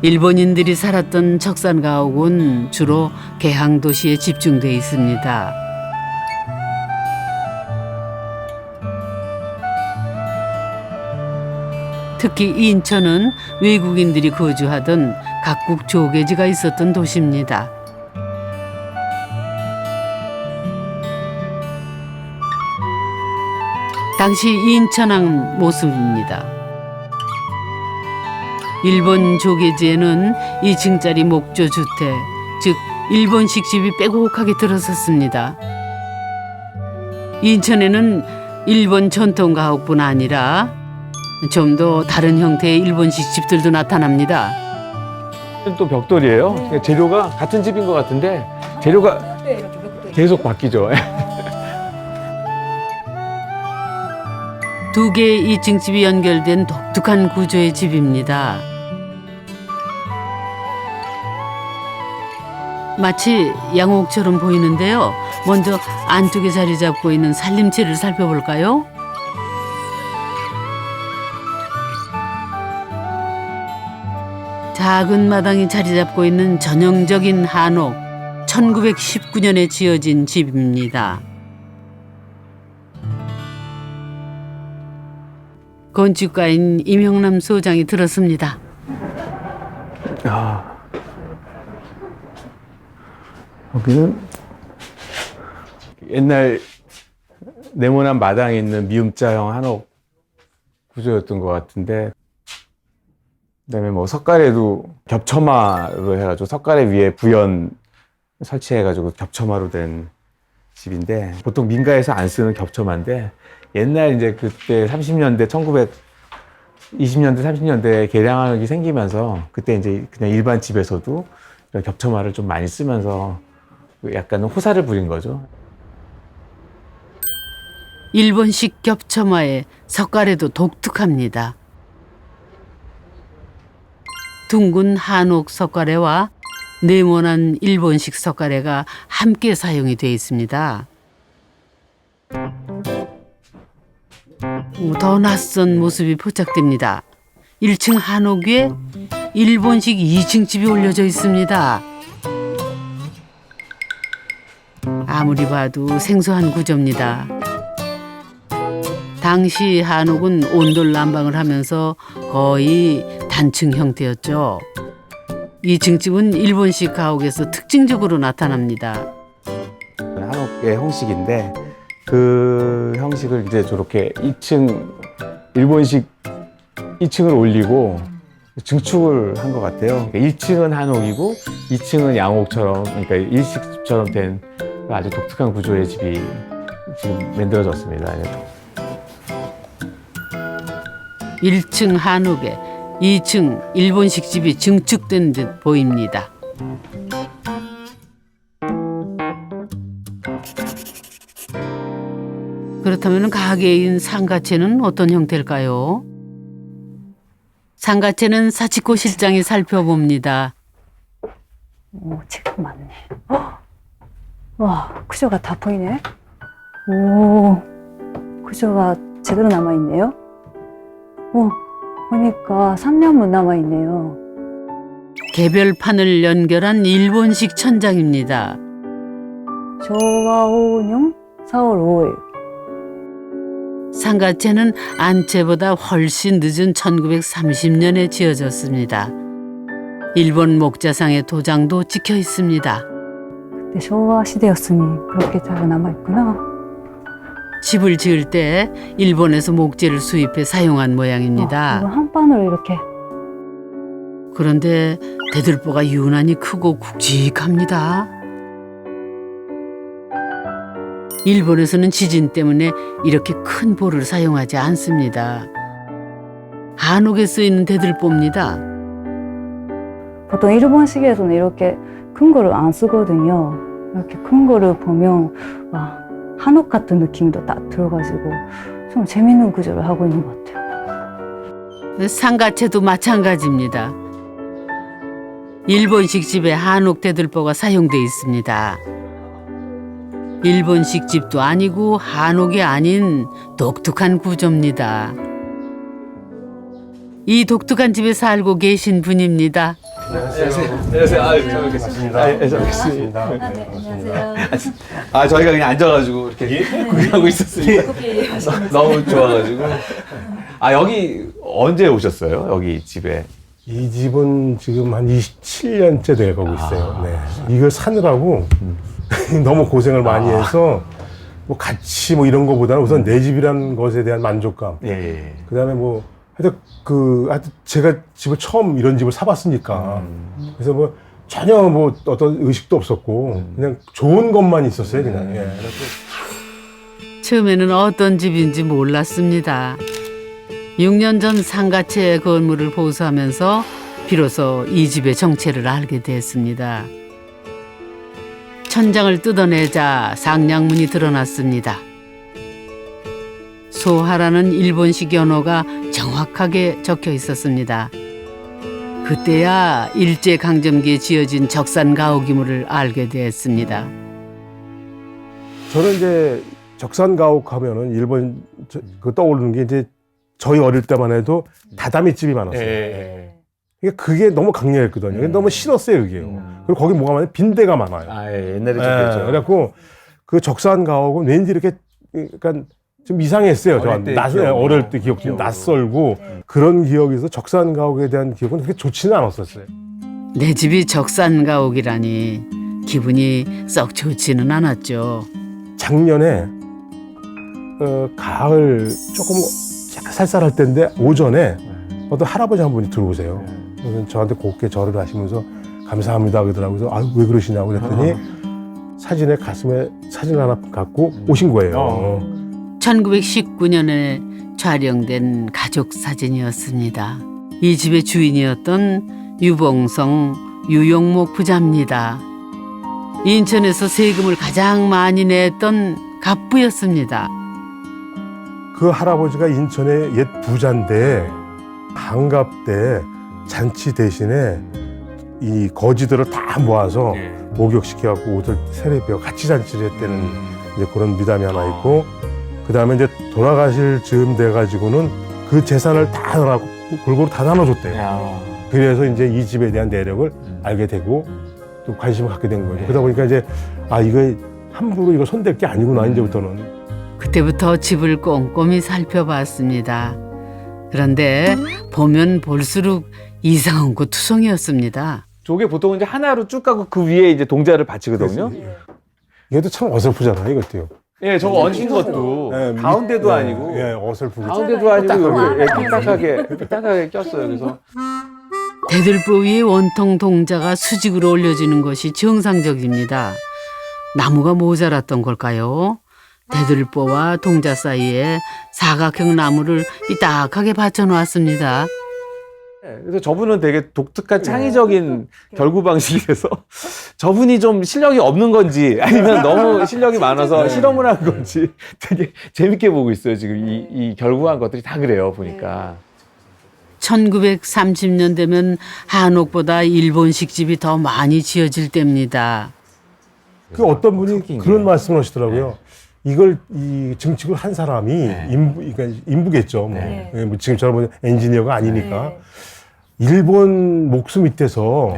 일본인들이 살았던 척산가옥은 주로 개항도시에 집중돼 있습니다. 특히 인천은 외국인들이 거주하던 각국 조계지가 있었던 도시입니다. 당시 인천항 모습입니다. 일본 조계지에는 2층짜리 목조주택, 즉 일본식 집이 빼곡하게 들어섰습니다. 인천에는 일본 전통가옥뿐 아니라 좀 더 다른 형태의 일본식 집들도 나타납니다. 또 벽돌이에요. 재료가 같은 집인 것 같은데 재료가 계속 바뀌죠. 두 개의 2층 집이 연결된 독특한 구조의 집입니다. 마치 양옥처럼 보이는데요. 먼저 안쪽에 자리 잡고 있는 살림채를 살펴볼까요? 작은 마당이 자리 잡고 있는 전형적인 한옥, 1919년에 지어진 집입니다. 건축가인 임형남 소장이 들었습니다. 여기는 옛날 네모난 마당에 있는 미음자형 한옥 구조였던 것 같은데, 그다음에 뭐 석가래도 겹쳐마로 해가지고 석가래 위에 부연 설치해가지고 겹쳐마로 된 집인데, 보통 민가에서 안 쓰는 겹쳐마인데 옛날 이제 그때 30년대 1920년대 30년대에 개량하기 생기면서 그때 이제 그냥 일반 집에서도 겹쳐마를 좀 많이 쓰면서 약간 호사를 부린 거죠. 일본식 겹쳐마의 석가래도 독특합니다. 둥근 한옥 석가래와 네모난 일본식 석가래가 함께 사용이 되어 있습니다. 더 낯선 모습이 포착됩니다. 1층 한옥 위에 일본식 2층 집이 올려져 있습니다. 아무리 봐도 생소한 구조입니다. 당시 한옥은 온돌 난방을 하면서 거의 단층 형태였죠. 2층 집은 일본식 가옥에서 특징적으로 나타납니다. 한옥의 형식인데 그 형식을 이제 저렇게 2층 일본식 2층을 올리고 증축을 한 것 같아요. 1층은 한옥이고 2층은 양옥처럼, 그러니까 일식집처럼 된 아주 독특한 구조의 집이 지금 만들어졌습니다. 1층 한옥에 2층 일본식 집이 증축된 듯 보입니다. 그렇다면 가게인 상가채는 어떤 형태일까요? 상가채는 사치코 실장이 살펴봅니다. 오, 책 많네. 와, 구조가 다 보이네. 오, 구조가 제대로 남아있네요. 오, 보니까 3년문 남아있네요. 개별판을 연결한 일본식 천장입니다.昭和 5년 4월 5일. 상가채는 안채보다 훨씬 늦은 1930년에 지어졌습니다. 일본 목자상의 도장도 찍혀 있습니다. 그때昭和 시대였으니 그렇게 잘 남아있구나. 집을 지을 때 일본에서 목재를 수입해 사용한 모양입니다. 이거 한 판으로 이렇게. 그런데 대들보가 유난히 크고 굵직합니다. 일본에서는 지진 때문에 이렇게 큰 볼을 사용하지 않습니다. 한옥에 쓰이는 대들보입니다. 보통 일본식에서는 이렇게 큰 거를 안 쓰거든요. 이렇게 큰 거를 보면 와, 한옥 같은 느낌도 딱 들어가지고 좀 재밌는 구조를 하고 있는 것 같아요. 상가채도 마찬가지입니다. 일본식 집에 한옥 대들보가 사용돼 있습니다. 일본식 집도 아니고 한옥이 아닌 독특한 구조입니다. 이 독특한 집에 살고 계신 분입니다. 안녕하세요. 잘 뵙겠습니다. 잘 뵙겠습니다. 안녕하세요. 저희가 그냥 앉아가지고 이렇게 구경하고 있었으니까 너무 좋아가지고. 여기 언제 오셨어요? 여기 집에? 이 집은 지금 한 27년째 돼가고 있어요. 네. 이걸 사느라고 너무 고생을 많이 해서 뭐 같이 뭐 이런 거보다는 우선 내 집이라는 것에 대한 만족감. 예. 그 다음에 뭐 하여튼 제가 집을 처음 이런 집을 사봤으니까 그래서 뭐 전혀 뭐 어떤 의식도 없었고 그냥 좋은 것만 있었어요 그냥. 예. 처음에는 어떤 집인지 몰랐습니다. 6년 전 상가채 건물을 보수하면서 비로소 이 집의 정체를 알게 됐습니다. 천장을 뜯어내자 상량문이 드러났습니다. 소하라는 일본식 연호가 정확하게 적혀 있었습니다. 그때야 일제강점기에 지어진 적산가옥임을 알게 됐습니다. 저는 이제 적산가옥 하면은 일본 그 떠오르는 게 이제 저희 어릴 때만 해도 다다미 집이 많았어요. 그러니까 그게 너무 강렬했거든요. 그게 너무 싫었어요, 그게요. 그리고 거기 뭐가 많아요? 빈대가 많아요. 옛날에 좀 그랬죠. 그래갖고 그 적산가옥은 왠지 이렇게 약간 좀 이상했어요. 어릴 때 기억 좀 낯설고 그런 기억에서 적산가옥에 대한 기억은 그렇게 좋지는 않았었어요. 내 집이 적산가옥이라니 기분이 썩 좋지는 않았죠. 작년에 가을 조금 쌀쌀할 때인데 오전에 어떤 할아버지 한 분이 들어오세요. 그래서 저한테 곱게 절을 하시면서 감사합니다 그러더라고요. 그래서 왜 그러시냐고 그랬더니 사진에 가슴에 사진 하나 갖고 오신 거예요. 1919년에 촬영된 가족 사진이었습니다. 이 집의 주인이었던 유봉성 유용목 부자입니다. 인천에서 세금을 가장 많이 냈던 갑부였습니다. 그 할아버지가 인천의 옛 부자인데 한갑 때 잔치 대신에 이 거지들을 다 모아서 목욕시켜갖고 옷을 세례비어 같이 잔치를 했다는 이제 그런 미담이 하나 있고 그 다음에 이제 돌아가실 즈음 돼가지고는 그 재산을 다 골고루 다 나눠줬대요. 그래서 이제 이 집에 대한 내력을 알게 되고 또 관심을 갖게 된 거죠. 그러다 보니까 이제 이거 함부로 이거 손댈 게 아니구나 이제부터는. 그때부터 집을 꼼꼼히 살펴봤습니다. 그런데 보면 볼수록 이상한 곳 투성이었습니다. 저게 보통 이제 하나로 쭉 가고 그 위에 이제 동자를 받치거든요. 이것도 참 어설프잖아요, 이것도요. 예, 저거 얹힌 것도 가운데도 아니고 어설프고 가운데도 아니고 삐딱하게 꼈어요. 그래서 대들보 위에 원통 동자가 수직으로 올려지는 것이 정상적입니다. 나무가 모자랐던 걸까요? 대들보와 동자 사이에 사각형 나무를 삐딱하게 받쳐놓았습니다. 그래서 저분은 되게 독특한 창의적인 결구 방식이라서 저분이 좀 실력이 없는 건지 아니면 너무 실력이 많아서 실험을 한 건지 되게 재밌게 보고 있어요. 지금 이 결구한 것들이 다 그래요, 보니까. 1930년 되면 한옥보다 일본식 집이 더 많이 지어질 때입니다. 그 어떤 분이 그런 말씀을 하시더라고요. 이걸 이 증축을 한 사람이 그러니까 인부겠죠. 뭐 지금처럼 엔지니어가 아니니까 일본 목수 밑에서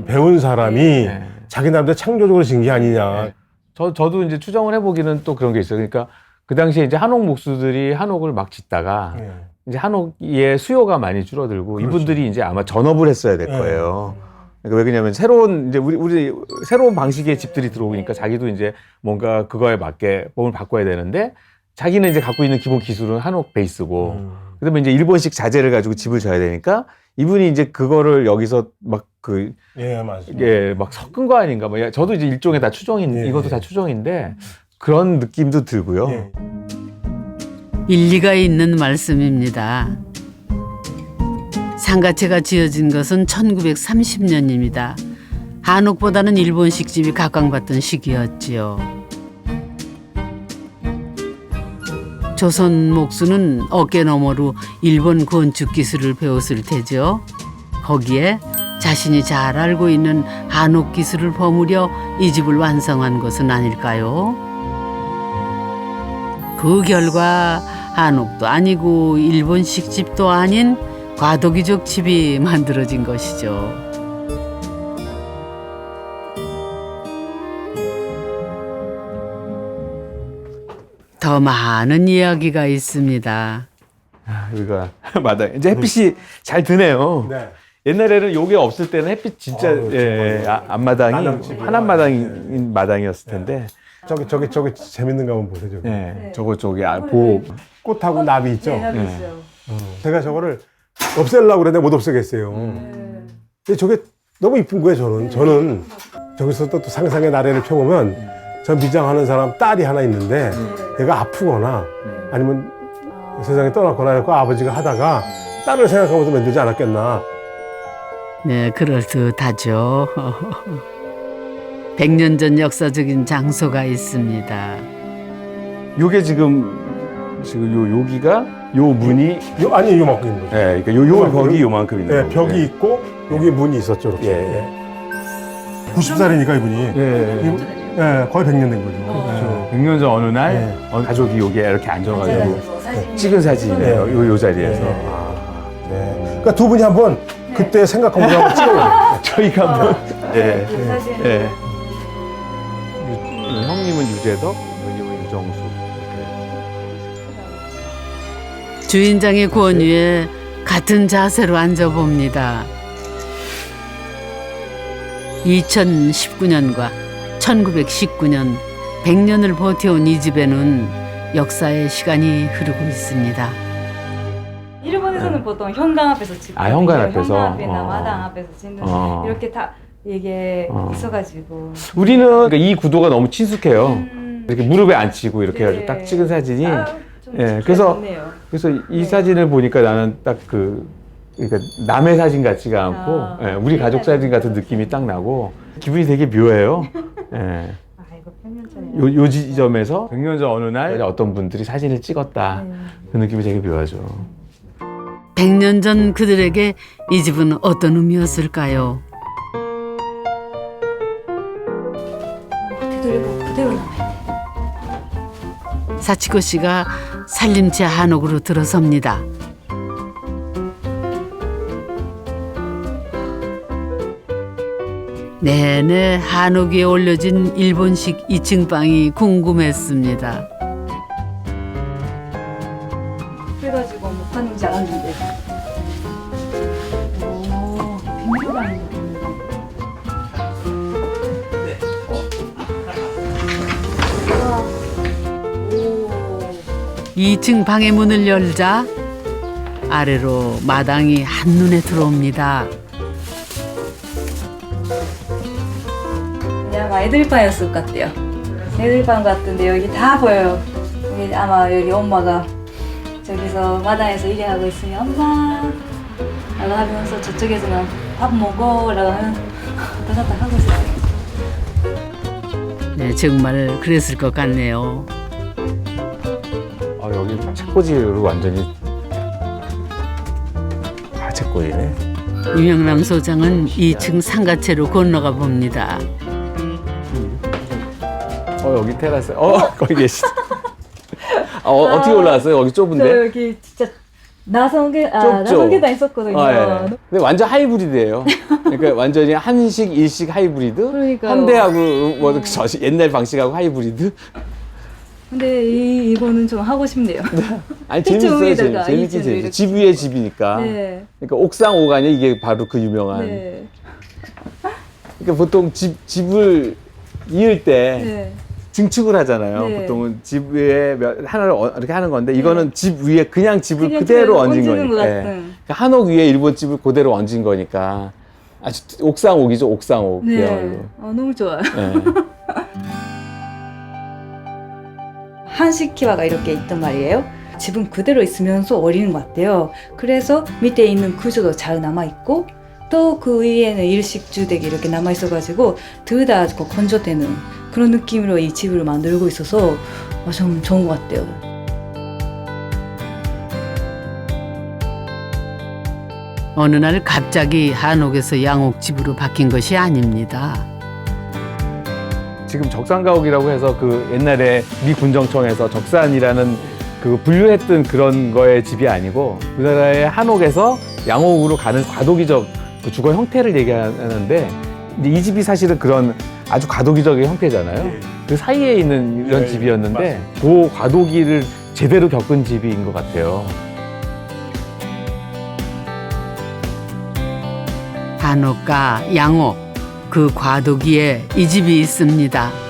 배운 사람이 자기 나름대로 창조적으로 진 게 아니냐. 저도 이제 추정을 해보기는 또 그런 게 있어요. 그러니까 그 당시에 이제 한옥 목수들이 한옥을 막 짓다가 이제 한옥의 수요가 많이 줄어들고 이분들이 이제 아마 전업을 했어야 될 거예요. 그러니까 왜 그러냐면 새로운 이제 우리 새로운 방식의 집들이 들어오니까 자기도 이제 뭔가 그거에 맞게 몸을 바꿔야 되는데 자기는 이제 갖고 있는 기본 기술은 한옥 베이스고 그다음에 이제 일본식 자재를 가지고 집을 져야 되니까 이분이 이제 그거를 여기서 막 막 섞은 거 아닌가 뭐 저도 이제 일종의 다 이것도 다 추정인데 그런 느낌도 들고요. 일리가 있는 말씀입니다. 상가채가 지어진 것은 1930년입니다. 한옥보다는 일본식 집이 각광받던 시기였지요. 조선 목수는 어깨너머로 일본 건축 기술을 배웠을 테죠. 거기에 자신이 잘 알고 있는 한옥 기술을 버무려 이 집을 완성한 것은 아닐까요? 그 결과 한옥도 아니고 일본식 집도 아닌 과도기적 집이 만들어진 것이죠. 더 많은 이야기가 있습니다. 아, 여기가 마당. 이제 햇빛이 잘 드네요. 네. 옛날에는 요게 없을 때는 햇빛 진짜 정말. 앞마당이 마당집이요. 한앞마당인 마당이었을 텐데. 저기 재밌는 거 한번 보세요. 저기. 네. 저기 보 꽃하고 나비 있죠. 나비 네. 있어요. 제가 저거를 없애려고 그랬는데 못 없애겠어요. 근데 저게 너무 이쁜 거예요, 저는 저기서 또 상상의 나래를 펴보면 저 미장하는 사람 딸이 하나 있는데 얘가 아프거나 아니면 세상에 떠났거나 해서 아버지가 하다가 딸을 생각하면서 만들지 않았겠나. 네, 그럴듯하죠. 100년 전 역사적인 장소가 있습니다. 요게 지금 여기가 요 문이 아니 요만큼 있는 거죠. 예, 그러니까 요 벽이 요만큼 있는 네, 거고. 벽이 있고 여기 문이 있었죠, 이렇게. 예. 90살이니까 이분이. 예. 예, 거의 100년 된 거죠. 그렇죠. 100년 전 어느 날 네. 가족이 여기에 이렇게 앉아가지고 찍은 사진이에요. 네. 요 자리에서. 네. 그러니까 두 분이 한번 그때 생각하면서 한번 찍어요. 저희가 한번 예. 사진. 예. 형님은 유재덕, 누님은 유정수. 주인장의 권유에 같은 자세로 앉아봅니다. 2019년과 1919년 100년을 버텨온 이 집에는 역사의 시간이 흐르고 있습니다. 일본에서는 보통 현관 앞에서 찍고 아, 현관 앞에서? 현관 앞이나 어. 마당 앞에서 찍는 이렇게 다 이게 있어가지고 우리는 그러니까 이 구도가 너무 친숙해요. 이렇게 무릎에 앉히고 이렇게 해가지고 딱 찍은 사진이. 좀 예, 그래서 좋네요. 이 사진을 보니까 나는 딱 그러니까 남의 사진 같지가 않고 예, 우리 가족 사진 같은 느낌이 딱 나고 기분이 되게 묘해요. 예. 이거 100년 전에 요 지점에서 100년 전 어느 날 어떤 분들이 사진을 찍었다. 그 느낌이 되게 묘하죠. 100년 전 그들에게 이 집은 어떤 의미였을까요? 그대로 남아있네. 사치코 씨가 살림채 한옥으로 들어섭니다. 내내 한옥 위에 올려진 일본식 2층 방이 궁금했습니다. 그래가지고 못 가는 줄 알았는데. 오, 빈도방이 오. 2층 방의 문을 열자 아래로 마당이 한눈에 들어옵니다. 그냥 애들방이었을 것 같아요. 애들방 같은데 여기 다 보여요. 여기 아마 여기 엄마가 저기서 마당에서 일하고 있으면 엄마 라고 하면서 저쪽에서는 밥 먹어 라고 하면 왔다 갔다 하고 있어요. 네, 정말 그랬을 것 같네요. 여기 책꽂이로 완전히 책꽂이네. 유명남 소장은 2층 상가채로 건너가 봅니다. 여기 테라스. 거기 계시다. 어떻게 올라왔어요? 여기 저 좁은데? 여기 진짜 나성계 좁죠? 나성계단 있었거든요. 예. 근데 완전 하이브리드예요. 그러니까 완전히 한식, 일식 하이브리드. 그러니까요. 현대하고 옛날 방식하고 하이브리드. 근데 이거는 좀 하고 싶네요. 아니 재밌어요. 이쪽에다가 재밌긴 이쪽으로 재밌어요. 이렇게. 집 위에 집이니까. 네. 그러니까 옥상 오가냐 이게 바로 그 유명한. 네. 그러니까 보통 집을 이을 때 네. 증축을 하잖아요. 네. 보통은 집 위에 하나를 이렇게 하는 건데 이거는 집 위에 그냥 집을 그냥 그대로 얹은 얹는 것 거니까. 같은. 그러니까 한옥 위에 일본 집을 그대로 얹은 거니까 아주 옥상옥이죠. 옥상옥. 네. 그야말로. 너무 좋아요. 네. 한식 키와가 이렇게 있단 말이에요. 집은 그대로 있으면서 어리는 것 같아요. 그래서 밑에 있는 구조도 잘 남아있고 또 그 위에는 일식 주택이 이렇게 남아있어가지고 둘 다 건조되는 그런 느낌으로 이 집을 만들고 있어서 좀 좋은 것 같아요. 어느 날 갑자기 한옥에서 양옥집으로 바뀐 것이 아닙니다. 지금 적산가옥이라고 해서 그 옛날에 미 군정청에서 적산이라는 그 분류했던 그런 거의 집이 아니고 우리나라의 한옥에서 양옥으로 가는 과도기적 그 주거 형태를 얘기하는데 이제 이 집이 사실은 그런 아주 과도기적인 형태잖아요. 그 사이에 있는 이런 집이었는데 그 과도기를 제대로 겪은 집인 것 같아요. 한옥과 양옥 그 과도기에 이 집이 있습니다.